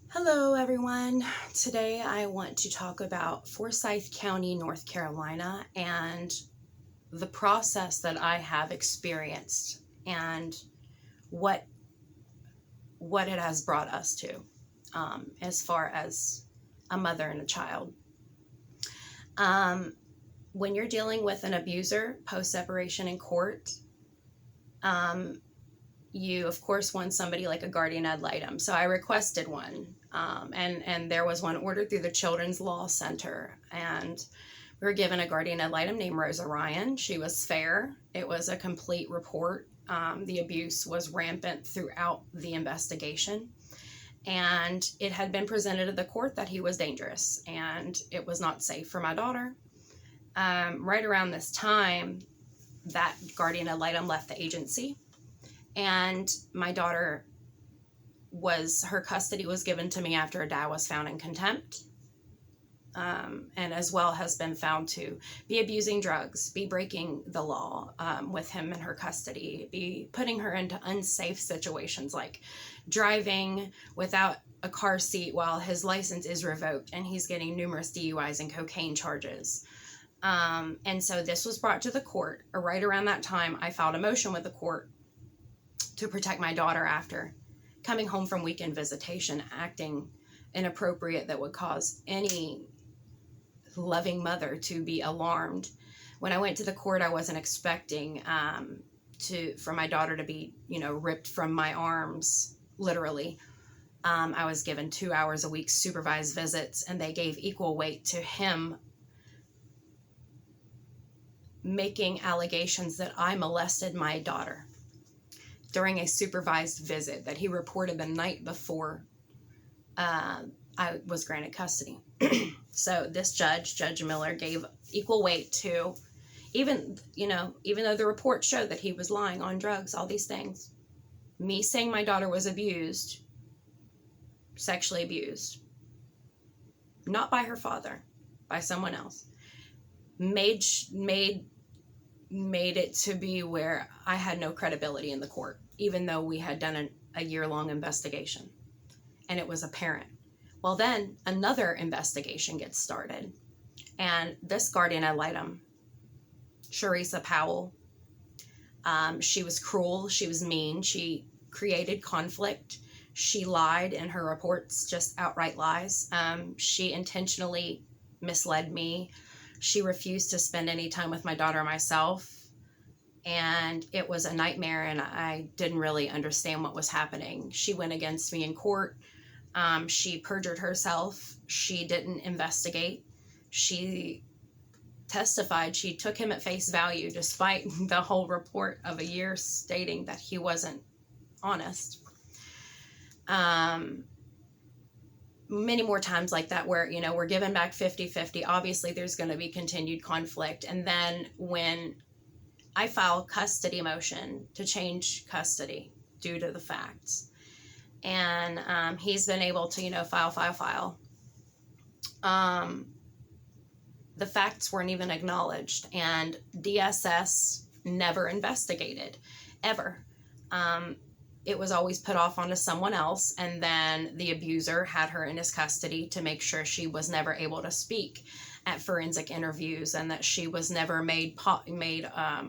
Hello, everyone. Today I want to talk about Forsyth County, North Carolina, and the process that I have experienced and what it has brought us to, as far as a mother and a child. When you're dealing with an abuser post-separation in court, you of course want somebody like a guardian ad litem. So I requested one, and there was one ordered through the Children's Law Center, and we were given a guardian ad litem named Rosa Ryan. She was fair. It was a complete report. The abuse was rampant throughout the investigation, and it had been presented to the court that he was dangerous and it was not safe for my daughter. Right around this time, that guardian ad litem left the agency, and my daughter her custody was given to me after her dad was found in contempt, and as well has been found to be abusing drugs, be breaking the law with him in her custody, be putting her into unsafe situations like driving without a car seat while his license is revoked and he's getting numerous DUIs and cocaine charges. And so this was brought to the court. Right around that time, I filed a motion with the court to protect my daughter after coming home from weekend visitation, acting inappropriate that would cause any loving mother to be alarmed. When I went to the court, I wasn't expecting for my daughter to be, ripped from my arms, literally. I was given 2 hours a week supervised visits, and they gave equal weight to him making allegations that I molested my daughter during a supervised visit that he reported the night before I was granted custody. So this Judge Miller, gave equal weight to, even though the report showed that he was lying on drugs, all these things, me saying my daughter was abused, sexually abused, not by her father, by someone else, made it to be where I had no credibility in the court, even though we had done a year-long investigation and it was apparent. Well, then another investigation gets started, and this guardian ad litem, Sharisa Powell, she was cruel, she was mean, she created conflict, she lied in her reports, just outright lies. She intentionally misled me. She refused to spend any time with my daughter myself, and it was a nightmare, and I didn't really understand what was happening. She went against me in court. She perjured herself. She didn't investigate. She testified. She took him at face value, despite the whole report of a year stating that he wasn't honest. Many more times like that where, we're given back 50-50. Obviously, there's going to be continued conflict. And then when I file custody motion to change custody due to the facts, and he's been able to, file. The facts weren't even acknowledged, and DSS never investigated, ever. It was always put off onto someone else, and then the abuser had her in his custody to make sure she was never able to speak at forensic interviews, and that she was never made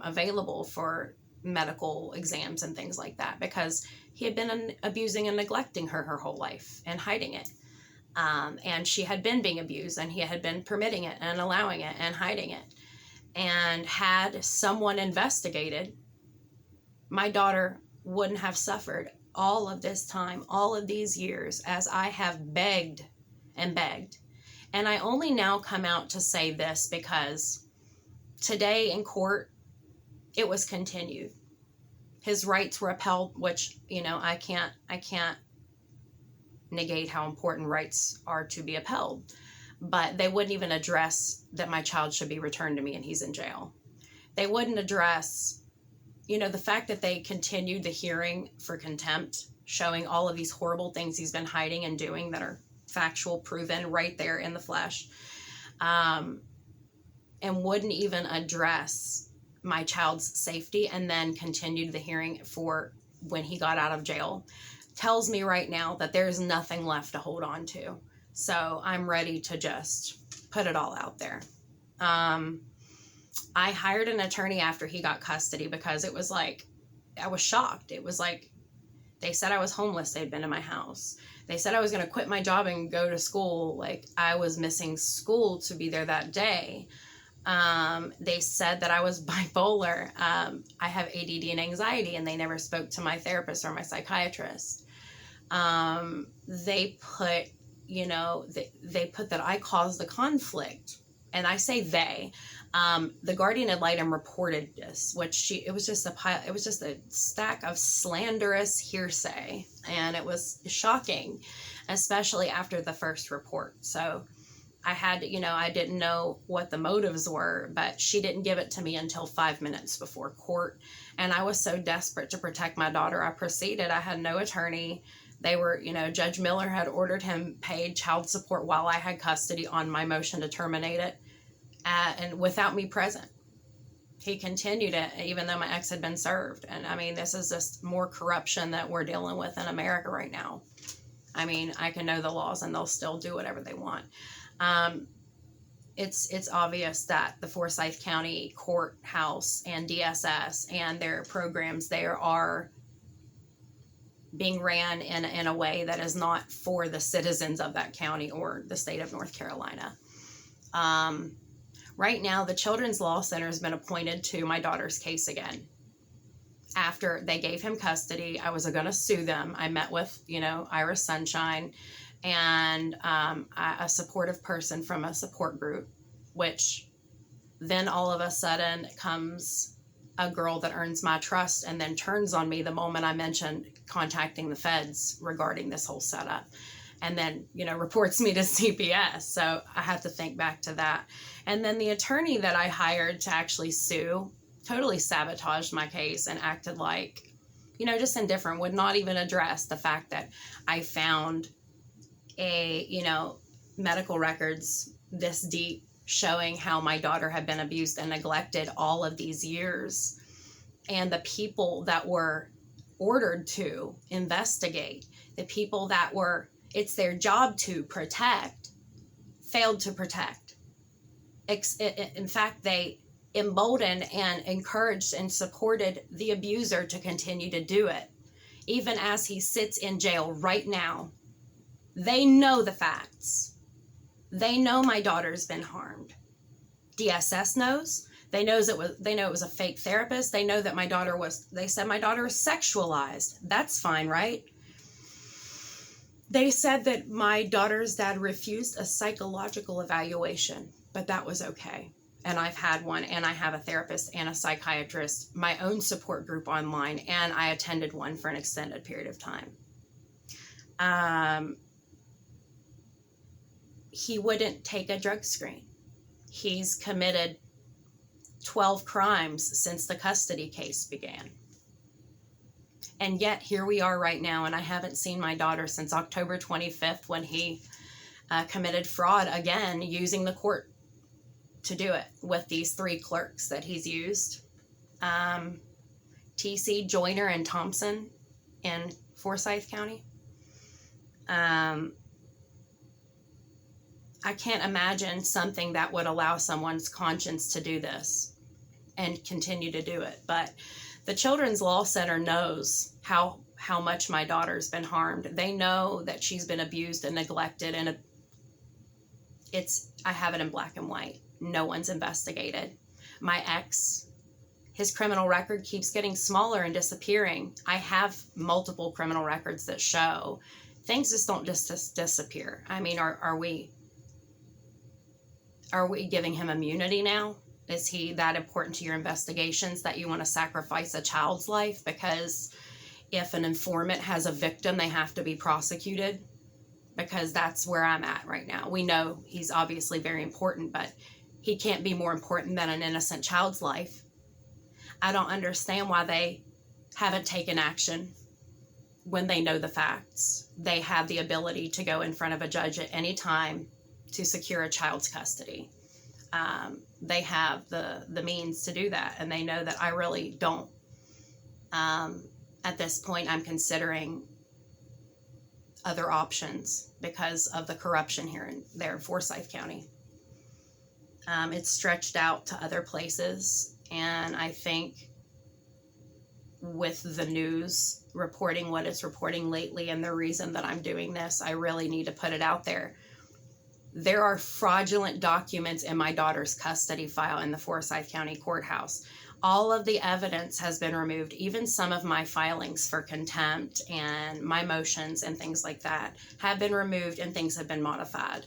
available for medical exams and things like that, because he had been abusing and neglecting her whole life and hiding it. And she had been being abused, and he had been permitting it and allowing it and hiding it. And had someone investigated, my daughter wouldn't have suffered all of this time, all of these years, as I have begged and begged. And I only now come out to say this because today in court, it was continued. His rights were upheld, which, I can't negate how important rights are to be upheld. But they wouldn't even address that my child should be returned to me and he's in jail. They wouldn't address, the fact that they continued the hearing for contempt, showing all of these horrible things he's been hiding and doing that are factual, proven right there in the flesh, and wouldn't even address my child's safety, and then continued the hearing for when he got out of jail. tells me right now that there's nothing left to hold on to. So I'm ready to just put it all out there. I hired an attorney after he got custody because it was like, I was shocked. It was like, they said I was homeless. They'd been to my house. They said I was going to quit my job and go to school. Like, I was missing school to be there that day. They said that I was bipolar. I have ADD and anxiety, and they never spoke to my therapist or my psychiatrist. They put, they put that I caused the conflict. And I say they. The guardian ad litem reported this, it was just a stack of slanderous hearsay, and it was shocking, especially after the first report. So I had, I didn't know what the motives were, but she didn't give it to me until 5 minutes before court. And I was so desperate to protect my daughter, I proceeded. I had no attorney. They were, Judge Miller had ordered him paid child support while I had custody on my motion to terminate it. And without me present, he continued it, even though my ex had been served. And I mean, this is just more corruption that we're dealing with in America right now. I mean, I can know the laws and they'll still do whatever they want. It's obvious that the Forsyth County Courthouse and DSS and their programs there are being ran in a way that is not for the citizens of that county or the state of North Carolina. Right now, the Children's Law Center has been appointed to my daughter's case again. After they gave him custody, I was going to sue them. I met with, Iris Sunshine and a supportive person from a support group, which then all of a sudden comes a girl that earns my trust and then turns on me the moment I mentioned contacting the feds regarding this whole setup. And then, reports me to CPS. So I have to think back to that. And then the attorney that I hired to actually sue totally sabotaged my case and acted like, just indifferent, would not even address the fact that I found medical records this deep showing how my daughter had been abused and neglected all of these years. And the people that were ordered to investigate, the people that it's their job to protect, failed to protect. In fact, they emboldened and encouraged and supported the abuser to continue to do it. Even as he sits in jail right now, they know the facts. They know my daughter's been harmed. DSS knows. They know it was a fake therapist. They know that they said my daughter was sexualized. That's fine, right? They said that my daughter's dad refused a psychological evaluation, but that was okay. And I've had one, and I have a therapist and a psychiatrist, my own support group online, and I attended one for an extended period of time. He wouldn't take a drug screen. He's committed 12 crimes since the custody case began. And yet here we are right now, and I haven't seen my daughter since October 25th when he committed fraud again, using the court to do it with these 3 clerks that he's used. TC, Joyner, and Thompson in Forsyth County. I can't imagine something that would allow someone's conscience to do this and continue to do it. But the Children's Law Center knows how much my daughter's been harmed. They know that she's been abused and neglected, and I have it in black and white. No one's investigated. My ex, his criminal record keeps getting smaller and disappearing. I have multiple criminal records that show things just don't just disappear. I mean, are we giving him immunity now? Is he that important to your investigations that you want to sacrifice a child's life? Because if an informant has a victim, they have to be prosecuted, because that's where I'm at right now. We know he's obviously very important, but he can't be more important than an innocent child's life. I don't understand why they haven't taken action when they know the facts. They have the ability to go in front of a judge at any time to secure a child's custody. They have the means to do that, and they know that I really don't. At this point, I'm considering other options because of the corruption here in Forsyth County. It's stretched out to other places, and I think with the news reporting what it's reporting lately, and the reason that I'm doing this, I really need to put it out there. There are fraudulent documents in my daughter's custody file in the Forsyth County Courthouse. All of the evidence has been removed, even some of my filings for contempt and my motions and things like that have been removed, and things have been modified.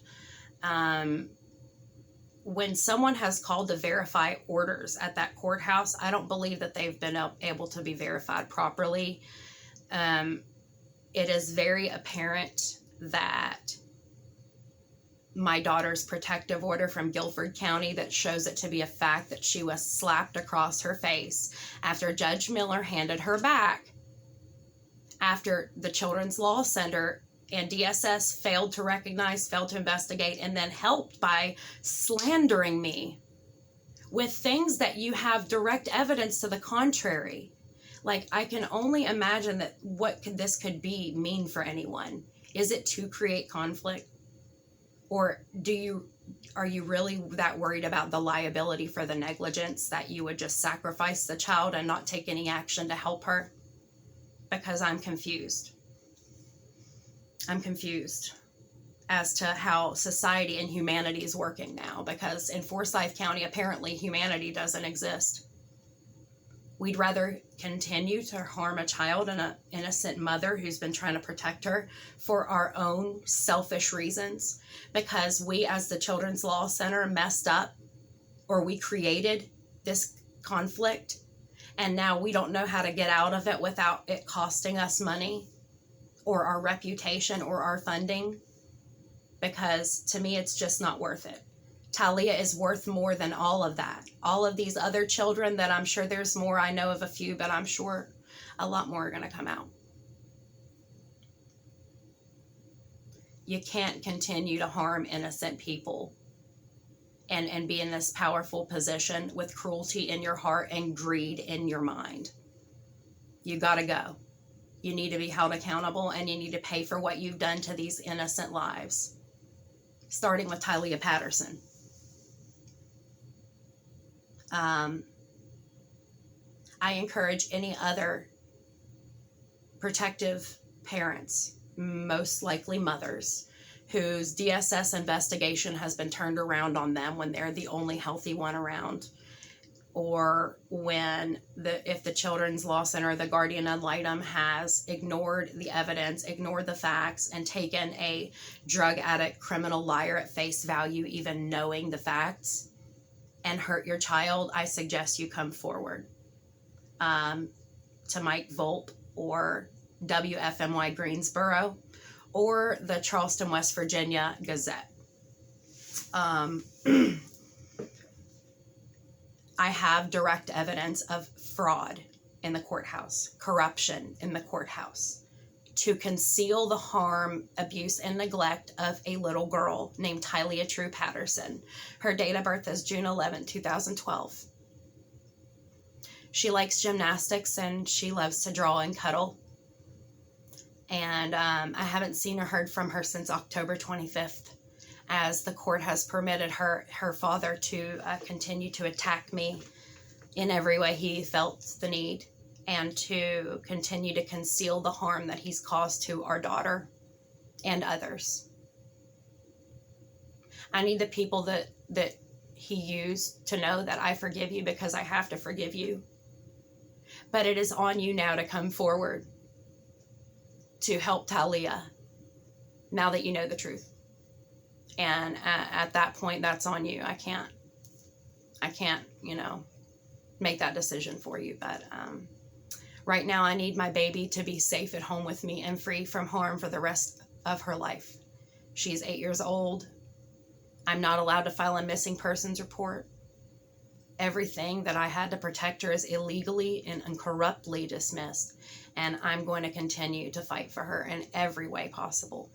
When someone has called to verify orders at that courthouse, I don't believe that they've been able to be verified properly. It is very apparent that my daughter's protective order from Guilford County that shows it to be a fact that she was slapped across her face after Judge Miller handed her back, after the Children's Law Center and DSS failed to recognize, failed to investigate, and then helped by slandering me with things that you have direct evidence to the contrary. Like, I can only imagine that what this could mean for anyone. Is it to create conflict? Or are you really that worried about the liability for the negligence that you would just sacrifice the child and not take any action to help her? Because I'm confused. I'm confused as to how society and humanity is working now, because in Forsyth County, apparently humanity doesn't exist. We'd rather continue to harm a child and an innocent mother who's been trying to protect her for our own selfish reasons, because we as the Children's Law Center messed up, or we created this conflict, and now we don't know how to get out of it without it costing us money or our reputation or our funding. Because to me, it's just not worth it. Talia is worth more than all of that. All of these other children that I'm sure there's more. I know of a few, but I'm sure a lot more are going to come out. You can't continue to harm innocent people and be in this powerful position with cruelty in your heart and greed in your mind. You got to go. You need to be held accountable, and you need to pay for what you've done to these innocent lives, starting with Tylia Patterson. I encourage any other protective parents, most likely mothers, whose DSS investigation has been turned around on them when they're the only healthy one around, or when if the Children's Law Center, the guardian ad litem, has ignored the evidence, ignored the facts, and taken a drug addict, criminal, liar at face value, even knowing the facts, and hurt your child, I suggest you come forward to Mike Volpe or WFMY Greensboro or the Charleston, West Virginia Gazette. I have direct evidence of fraud in the courthouse, corruption in the courthouse, to conceal the harm, abuse, and neglect of a little girl named Tylia True Patterson. Her date of birth is June 11, 2012. She likes gymnastics and she loves to draw and cuddle. And I haven't seen or heard from her since October 25th, as the court has permitted her father to continue to attack me in every way he felt the need, and to continue to conceal the harm that he's caused to our daughter and others. I need the people that he used to know that I forgive you, because I have to forgive you. But it is on you now to come forward to help Talia, now that you know the truth. And at that point, that's on you. I can't, make that decision for you. But right now, I need my baby to be safe at home with me and free from harm for the rest of her life. She's 8 years old. I'm not allowed to file a missing persons report. Everything that I had to protect her is illegally and corruptly dismissed. And I'm going to continue to fight for her in every way possible.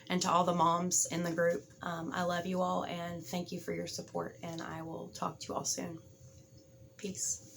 And to all the moms in the group, I love you all and thank you for your support, and I will talk to you all soon. Peace.